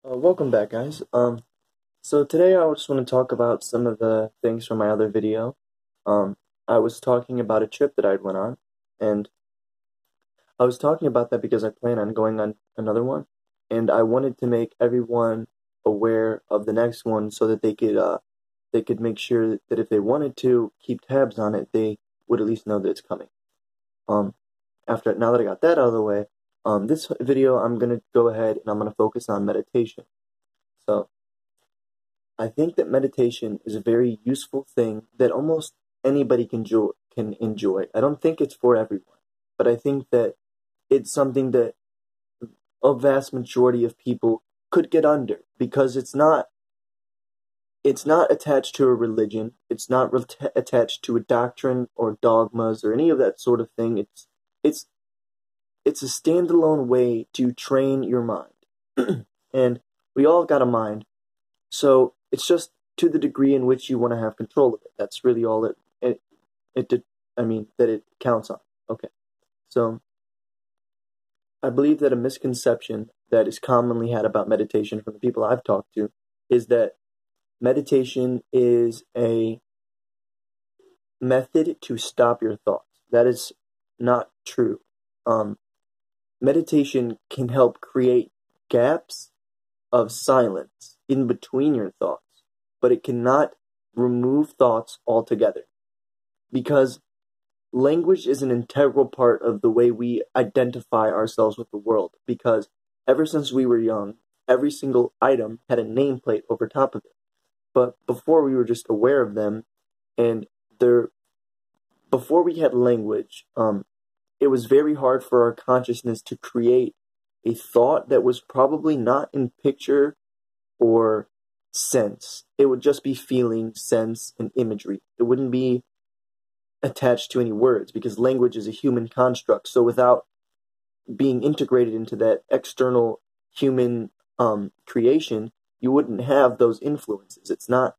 Welcome back, guys. So today I just want to talk about some of the things from my other video. I was talking about a trip that I'd went on, and I was talking about that because I plan on going on another one, and I wanted to make everyone aware of the next one so that they could make sure that if they wanted to keep tabs on it, they would at least know that it's coming. Um, now that I got that out of the way, this video I'm gonna go ahead and I'm gonna focus on meditation. So I think that meditation is a very useful thing that almost anybody can enjoy. I don't think it's for everyone, but I think that it's something that a vast majority of people could get under because it's not attached to a religion. It's not attached to a doctrine or dogmas or any of that sort of thing. It's it's a standalone way to train your mind. And we all got a mind. So it's just to the degree in which you want to have control of it. That's really all that it counts on. Okay. So I believe that a misconception that is commonly had about meditation from the people I've talked to is that meditation is a method to stop your thoughts. That is not true. Meditation can help create gaps of silence in between your thoughts, but it cannot remove thoughts altogether because language is an integral part of the way we identify ourselves with the world. Because ever since we were young, every single item had a nameplate over top of it. But before we were just aware of them, and before we had language, it was very hard for our consciousness to create a thought that was probably not in picture or sense. It would just be feeling, sense, and imagery. It wouldn't be attached to any words because language is a human construct. So without being integrated into that external human creation, you wouldn't have those influences. It's not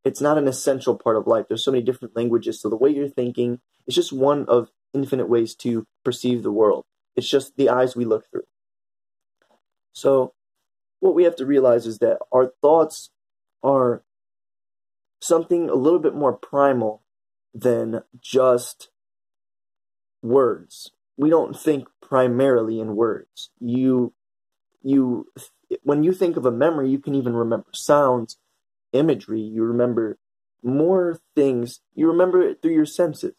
an essential part of life. There's so many different languages. So the way you're thinking is just one of infinite ways to perceive the world. It's just the eyes we look through. So what we have to realize is that our thoughts are something a little bit more primal than just words. We don't think primarily in words. When you think of a memory, you can even remember sounds, imagery. You remember more things. You remember it through your senses,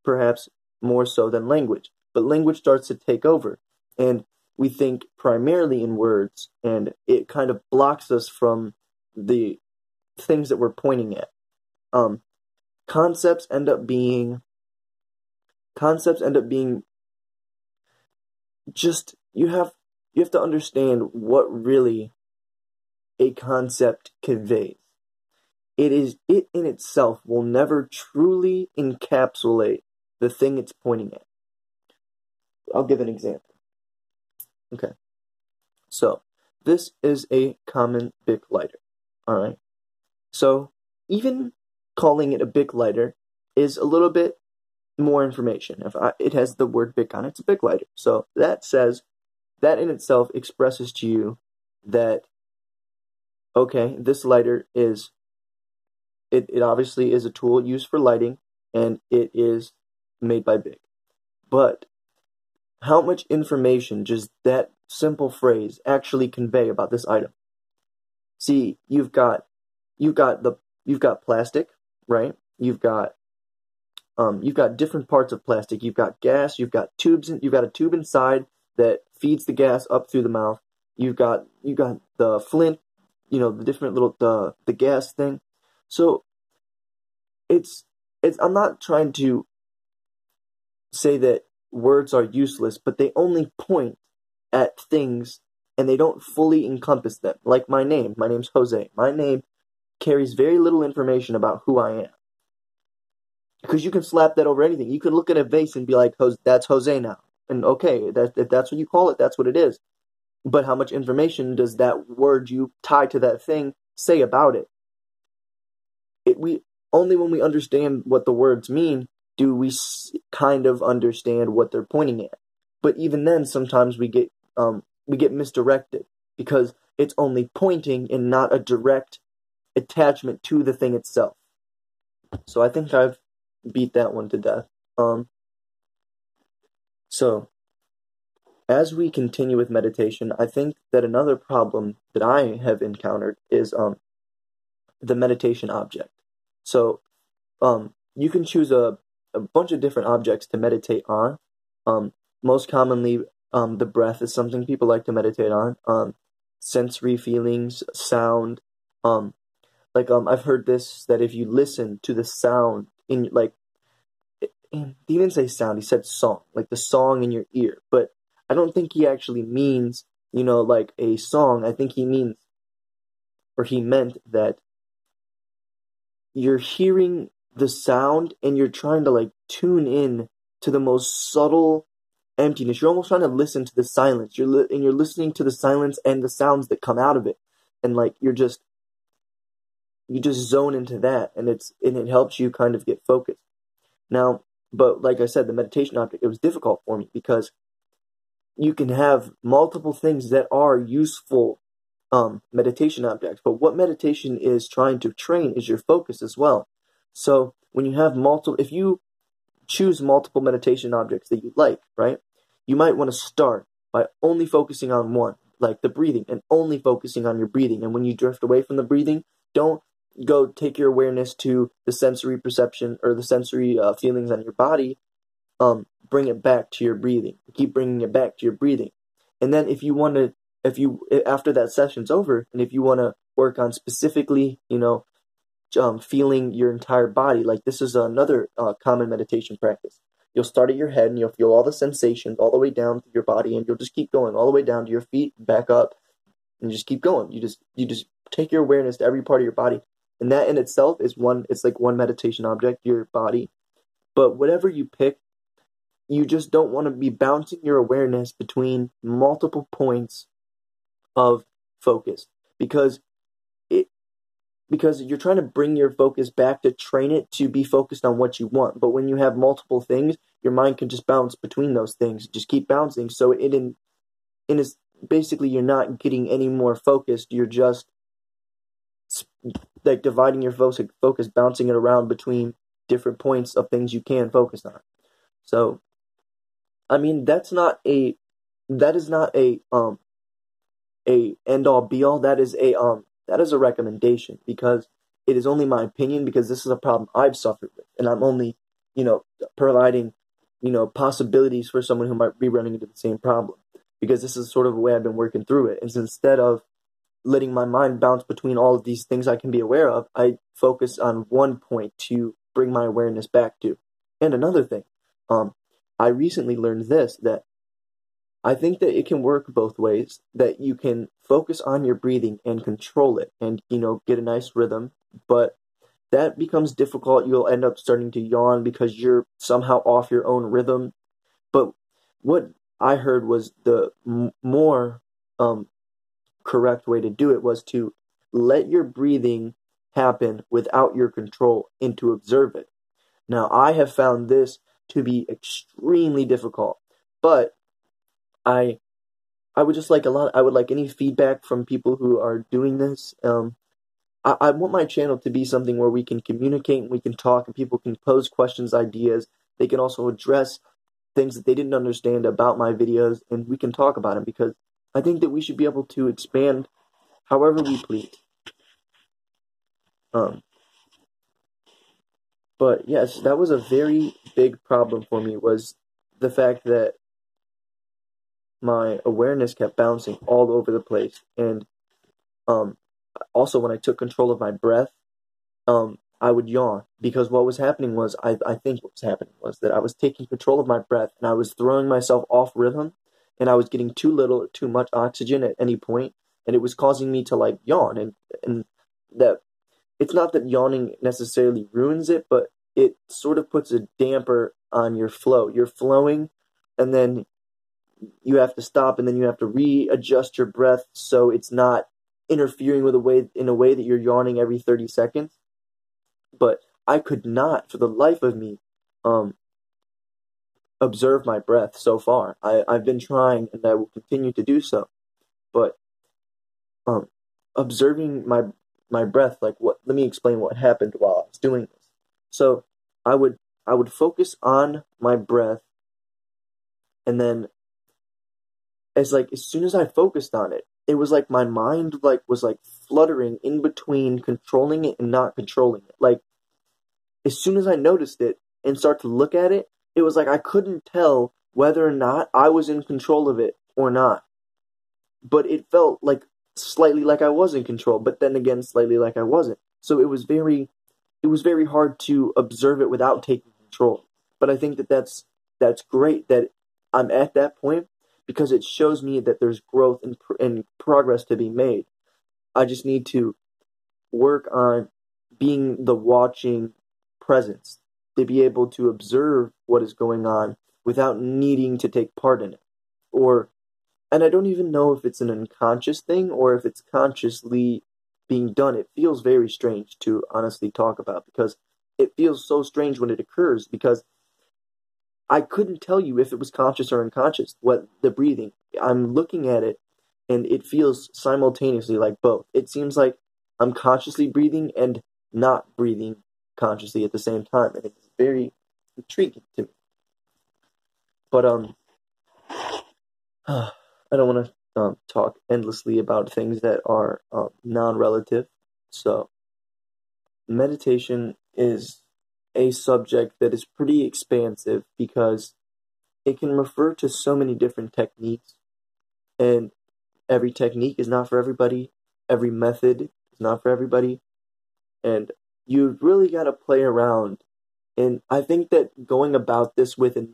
perhaps more so than language. But language starts to take over, and we think primarily in words, and it kind of blocks us from the things that we're pointing at. Concepts end up being just you have to understand what really a concept conveys. It in itself will never truly encapsulate the thing it's pointing at. I'll give an example. Okay. So, this is a common Bic lighter. Alright? So, even calling it a Bic lighter is a little bit more information. It has the word Bic on it, it's a Bic lighter. So, that in itself expresses to you that, okay, this lighter it obviously is a tool used for lighting, and it is made by Bic. But how much information does that simple phrase actually convey about this item? See, you've got plastic, right? You've got different parts of plastic. You've got gas. You've got tubes. You've got a tube inside that feeds the gas up through the mouth. You've got the flint. The different little the gas thing. So it's I'm not trying to say that words are useless, but they only point at things and they don't fully encompass them. Like my name's Jose. My name carries very little information about who I am. Because you can slap that over anything. You can look at a vase and be like, that's Jose now. And okay, if that's what you call it, that's what it is. But how much information does that word you tie to that thing say about it? Only when we understand what the words mean do we kind of understand what they're pointing at. But even then, sometimes we get misdirected because it's only pointing and not a direct attachment to the thing itself. So I think I've beat that one to death. So as we continue with meditation, I think that another problem that I have encountered is the meditation object. So you can choose a bunch of different objects to meditate on. Most commonly, the breath is something people like to meditate on. Sensory feelings, sound. I've heard this, that if you listen to the sound in, like, he didn't say sound, he said song, like the song in your ear. But I don't think he actually means, like a song. I think he means, or he meant that you're hearing the sound and you're trying to like tune in to the most subtle emptiness. You're almost trying to listen to the silence. You're listening to the silence and the sounds that come out of it, and like you just zone into that, and it helps you kind of get focused. Now, but like I said, the meditation object, it was difficult for me because you can have multiple things that are useful meditation objects, but what meditation is trying to train is your focus as well. So when you have if you choose multiple meditation objects that you like, right, you might want to start by only focusing on one, like the breathing, and only focusing on your breathing. And when you drift away from the breathing, don't go take your awareness to the sensory perception or the sensory feelings on your body. Bring it back to your breathing. Keep bringing it back to your breathing. And then after that session's over, and if you want to work on specifically, feeling your entire body, like this is another common meditation practice. You'll start at your head and you'll feel all the sensations all the way down to your body, and you'll just keep going all the way down to your feet, back up, and just keep going. You just take your awareness to every part of your body. And that in itself is it's like one meditation object, your body. But whatever you pick, you just don't want to be bouncing your awareness between multiple points of focus, because you're trying to bring your focus back to train it to be focused on what you want. But when you have multiple things, your mind can just bounce between those things, just keep bouncing. So it is basically, you're not getting any more focused. You're just like dividing your focus, bouncing it around between different points of things you can focus on. So, I mean, that is not a end all be all. That is a recommendation, because it is only my opinion, because this is a problem I've suffered with, and I'm only, providing, possibilities for someone who might be running into the same problem, because this is sort of the way I've been working through it. Is instead of letting my mind bounce between all of these things I can be aware of, I focus on one point to bring my awareness back to. And another thing, I recently learned that I think that it can work both ways, that you can focus on your breathing and control it and, get a nice rhythm, but that becomes difficult. You'll end up starting to yawn because you're somehow off your own rhythm. But what I heard was the more correct way to do it was to let your breathing happen without your control and to observe it. Now, I have found this to be extremely difficult, but I would just like I would like any feedback from people who are doing this. I want my channel to be something where we can communicate and we can talk, and people can pose questions, ideas. They can also address things that they didn't understand about my videos, and we can talk about them, because I think that we should be able to expand however we please. But yes, that was a very big problem for me, was the fact that my awareness kept bouncing all over the place. And also when I took control of my breath, I would yawn, because what was happening was, I think what was happening was that I was taking control of my breath and I was throwing myself off rhythm, and I was getting too much oxygen at any point, and it was causing me to like yawn, and that it's not that yawning necessarily ruins it, but it sort of puts a damper on your flow. You're flowing, and then you have to stop, and then you have to readjust your breath so it's not interfering with in a way that you're yawning every 30 seconds. But I could not, for the life of me, observe my breath so far. I've been trying, and I will continue to do so. But um observing my breath. Like, what, let me explain what happened while I was doing this. So I would I would focus on my breath, and then as soon as I focused on it, it was like my mind was like fluttering in between controlling it and not controlling it. Like, as soon as I noticed it and start to look at it, it was like I couldn't tell whether or not I was in control of it or not. But it felt like slightly like I was in control, but then again slightly like I wasn't. So it was very hard to observe it without taking control. But I think that that's great that I'm at that point, because it shows me that there's growth and progress to be made. I just need to work on being the watching presence, to be able to observe what is going on without needing to take part in it. Or, and I don't even know if it's an unconscious thing or if it's consciously being done. It feels very strange to honestly talk about, because it feels so strange when it occurs, because I couldn't tell you if it was conscious or unconscious, what the breathing. I'm looking at it and it feels simultaneously like both. It seems like I'm consciously breathing and not breathing consciously at the same time, and it's very intriguing to me. But I don't want to talk endlessly about things that are non-relative. So meditation is a subject that is pretty expansive, because it can refer to so many different techniques, and every technique is not for everybody. Every method is not for everybody, and you've really got to play around. And I think that going about this with a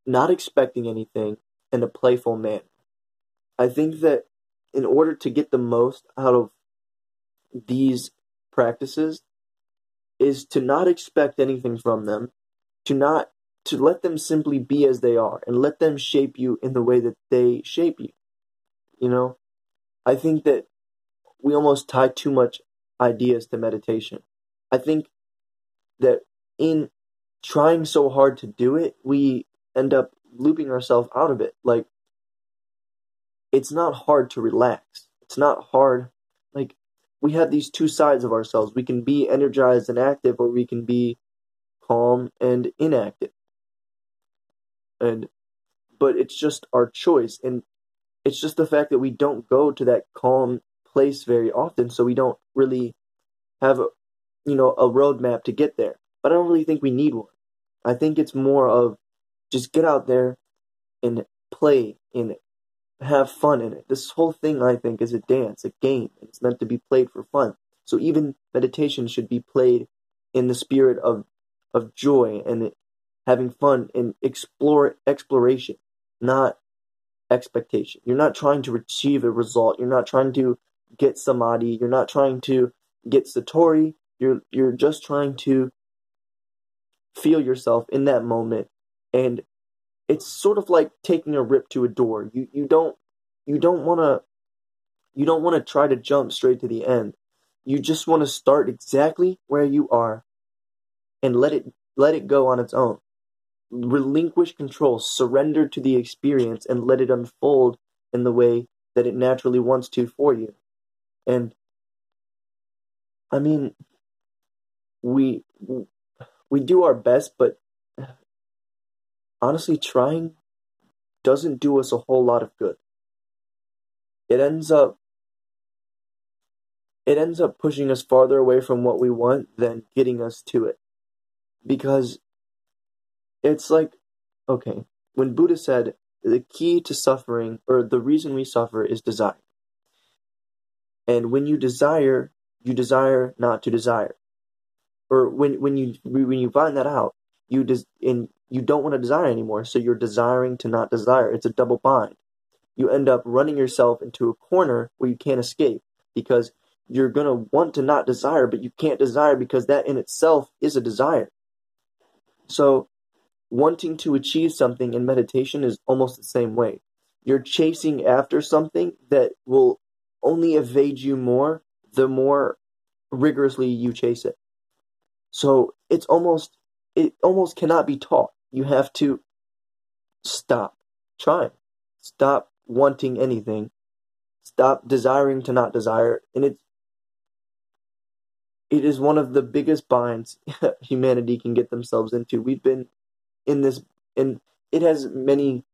not expecting anything, in a playful manner. I think that in order to get the most out of these practices is to not expect anything from them, to not to let them simply be as they are and let them shape you in the way that they shape you. You know, I think that we almost tie too much ideas to meditation. I think that in trying so hard to do it, we end up looping ourselves out of it. Like, it's not hard to relax. It's not hard. Like, we have these two sides of ourselves. We can be energized and active, or we can be calm and inactive. And but it's just our choice, and it's just the fact that we don't go to that calm place very often, so we don't really have a roadmap to get there. But I don't really think we need one. I think it's more of just get out there and play in it, have fun in it. This whole thing, I think, is a dance, a game, and it's meant to be played for fun. So even meditation should be played in the spirit of joy and having fun and exploration, not expectation. You're not trying to achieve a result. You're not trying to get samadhi. You're not trying to get satori. You're just trying to feel yourself in that moment, and it's sort of like taking a rip to a door. You don't want to try to jump straight to the end. You just want to start exactly where you are and let it go on its own. Relinquish control, surrender to the experience, and let it unfold in the way that it naturally wants to for you. And I mean, we we do our best, but honestly, trying doesn't do us a whole lot of good. It ends up pushing us farther away from what we want than getting us to it. Because it's like, okay, when Buddha said the key to suffering, or the reason we suffer, is desire. And when you desire not to desire. Or when you find that out, and you don't want to desire anymore, so you're desiring to not desire. It's a double bind. You end up running yourself into a corner where you can't escape, because you're going to want to not desire, but you can't desire because that in itself is a desire. So wanting to achieve something in meditation is almost the same way. You're chasing after something that will only evade you more the more rigorously you chase it. So it almost cannot be taught. You have to stop trying. Stop wanting anything. Stop desiring to not desire. And it is one of the biggest binds humanity can get themselves into. We've been in this, and it has many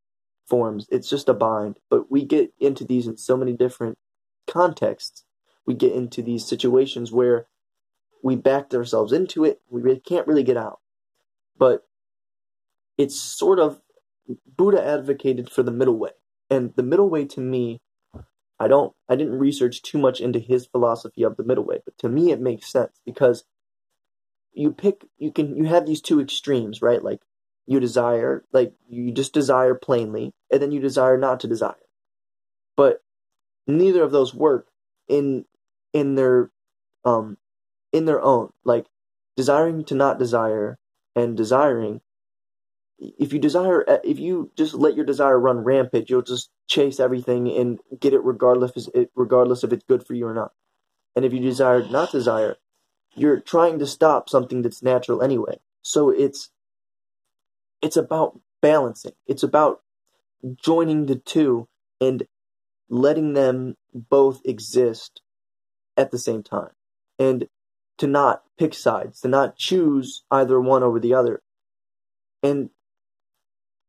forms. It's just a bind, but we get into these in so many different contexts. We get into these situations where we backed ourselves into it. We can't really get out. But it's sort of, Buddha advocated for the middle way. And the middle way, to me, I didn't research too much into his philosophy of the middle way, but to me it makes sense, because you have these two extremes, right? Like, you just desire plainly, and then you desire not to desire. But neither of those work in their own. Like, desiring to not desire and desiring, if you just let your desire run rampant, you'll just chase everything and get it regardless if it's good for you or not. And if you desire not desire, you're trying to stop something that's natural anyway. So it's about balancing. It's about joining the two and letting them both exist at the same time. And to not pick sides, to not choose either one over the other. And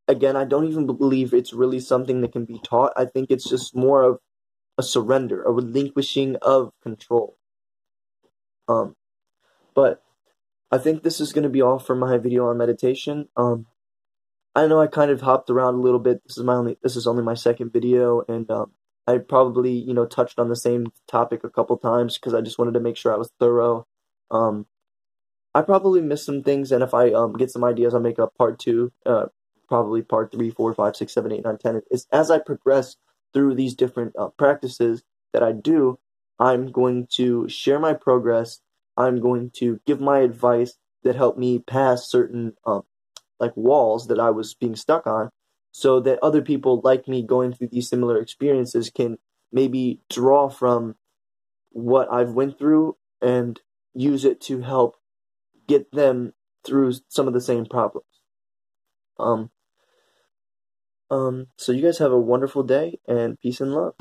again, I don't even believe it's really something that can be taught. I think it's just more of a surrender, a relinquishing of control. But I think this is going to be all for my video on meditation. I know I kind of hopped around a little bit. This is only my second video, and I probably touched on the same topic a couple times because I just wanted to make sure I was thorough. I probably missed some things, and if I get some ideas, I'll make a part 2, probably part 3, 4, 5, 6, 7, 8, 9, 10. As I progress through these different practices that I do, I'm going to share my progress. I'm going to give my advice that helped me pass certain like walls that I was being stuck on, so that other people like me going through these similar experiences can maybe draw from what I've went through and use it to help get them through some of the same problems. So you guys have a wonderful day, and peace and love.